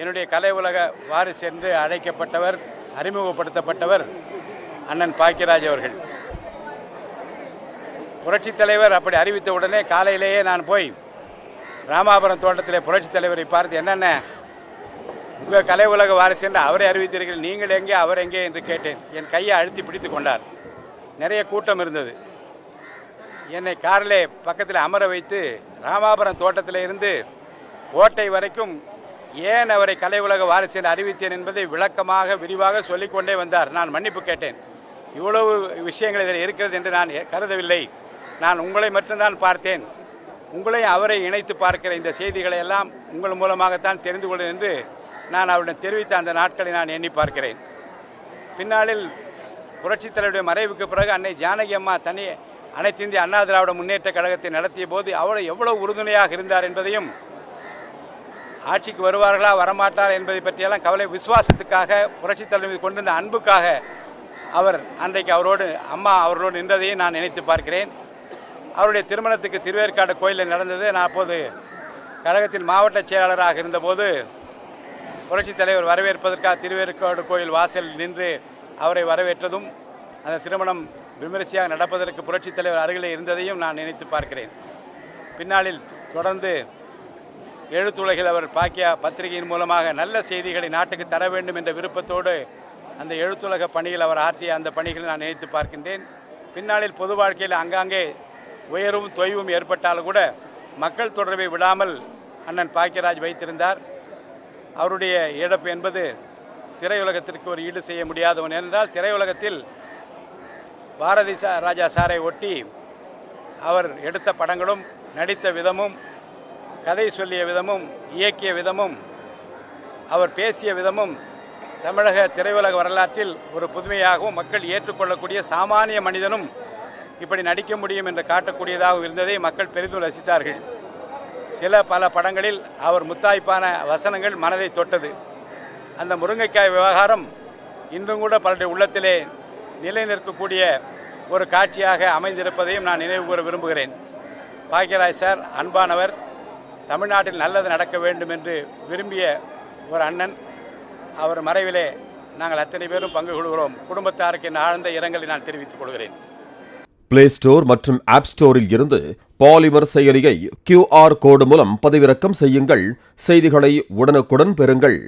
என்னுடைய கலை உலக வாரிசு என்று அழைக்கப்பட்டவர், அறிமுகப்படுத்தப்பட்டவர் அண்ணன் பாக்கியராஜ் அவர்கள். புரட்சித் தலைவர் அப்படி அறிவித்த உடனே காலையிலேயே நான் போய் ராமாபுரம் தோட்டத்திலே புரட்சித் தலைவரை பார்த்து, என்னென்ன உங்கள் கலை உலக வாரிசு என்று அவரை அறிவித்தீர்கள், நீங்கள் எங்கே அவர் எங்கே என்று கேட்டேன். என் கையை அழுத்தி பிடித்து கொண்டார். நிறைய கூட்டம் இருந்தது. என்னை காரிலே பக்கத்தில் அமர வைத்து ராமாபுரம் தோட்டத்தில் இருந்து ஓட்டை வரைக்கும் ஏன் அவரை கலை உலக வாரிசு என்று அறிவித்தேன் என்பதை விளக்கமாக விரிவாக சொல்லிக்கொண்டே வந்தார். நான் மன்னிப்பு கேட்டேன். இவ்வளவு விஷயங்கள் இதில் இருக்கிறது என்று நான் கருதவில்லை. நான் உங்களை மட்டும்தான் பார்த்தேன். உங்களையும் அவரை இணைத்து பார்க்கிற இந்த செய்திகளை எல்லாம் உங்கள் மூலமாகத்தான் தெரிந்து கொள்வேன் என்று நான் அவரிடம் தெரிவித்த அந்த நாட்களை நான் எண்ணி பார்க்கிறேன். பின்னாளில் புரட்சித் தலைவருடைய மறைவுக்கு பிறகு அன்னை ஜானகி அம்மா அனைத்து இந்திய அண்ணா திராவிட முன்னேற்ற கழகத்தை நடத்திய போது அவர் எவ்வளவு உறுதுணையாக இருந்தார் என்பதையும், ஆட்சிக்கு வருவார்களா வரமாட்டார் என்பதை பற்றியெல்லாம் கவலை, விசுவாசத்துக்காக புரட்சித் தலைவர் கொண்டு வந்த அன்புக்காக அவர் அன்றைக்கு அம்மா அவர்களோடு நின்றதையும் நான் நினைத்து பார்க்கிறேன். அவருடைய திருமணத்துக்கு திருவேற்காடு கோயிலில் நடந்தது. நான் அப்போது கழகத்தின் மாவட்ட செயலாளராக இருந்தபோது புரட்சித் தலைவர் வரவேற்பதற்காக திருவேற்காடு கோயில் வாசலில் நின்று அவரை வரவேற்றதும், அந்த திருமணம் விமரிசையாக நடப்பதற்கு புரட்சித் தலைவர் அருகிலே இருந்ததையும் நான் நினைத்து பார்க்கிறேன். பின்னாளில் தொடர்ந்து எழுத்துலகில் அவர் பாக்கியா பத்திரிகையின் மூலமாக நல்ல செய்திகளை நாட்டுக்கு தர வேண்டும் என்ற விருப்பத்தோடு அந்த எழுத்துலக பணியில் அவர் ஆற்றிய அந்த பணிகளை நான் நினைத்து பார்க்கின்றேன். பின்னாளில் பொது வாழ்க்கையில் அங்காங்கே உயர்வும் தொய்வும் ஏற்பட்டாலும் கூட மக்கள் தொடர்பை விடாமல் அண்ணன் பாக்கியராஜ் வைத்திருந்தார். அவருடைய இழப்பு என்பது திரையுலகத்திற்கு ஒரு ஈடு செய்ய முடியாத ஒன்று. என்றால் திரையுலகத்தில் பாரதி ராஜா சாரை ஒட்டி அவர் எடுத்த படங்களும், நடித்த விதமும், கதை சொல்லிய விதமும், இயக்கிய விதமும், அவர் பேசிய விதமும் தமிழக திரையுலக வரலாற்றில் ஒரு புதுமையாகவும் மக்கள் ஏற்றுக்கொள்ளக்கூடிய சாமானிய மனிதனும் இப்படி நடிக்க முடியும் என்று காட்டக்கூடியதாகவும் இருந்ததை மக்கள் பெரிதும் ரசித்தார்கள். பல படங்களில் அவர் முத்தாய்ப்பான வசனங்கள் மனதை தொட்டது. அந்த முருங்கைக்காய் விவகாரம் இன்றும் கூட பலருடைய உள்ளத்திலே நிலை நிற்கக்கூடிய ஒரு காட்சியாக அமைந்திருப்பதையும் நான் நினைவு கூற விரும்புகிறேன். பாக்கியராஜ் சார் அன்பானவர், தமிழ்நாட்டில் நல்லது நடக்க வேண்டும் என்று விரும்பிய ஒரு அண்ணன். அவர் மறைவிலே நாங்கள் அத்தனை பேரும் பங்கு கொள்கிறோம். குடும்பத்தாருக்கு என் ஆழ்ந்த இரங்கலை நான் தெரிவித்துக் கொள்கிறேன். பிளே ஸ்டோர் மற்றும் ஆப் ஸ்டோரில் இருந்து பாலிமர் செயலியை QR கோடு மூலம் பதிவிறக்கம் செய்யுங்கள். செய்திகளை உடனுக்குடன் பெறுங்கள்.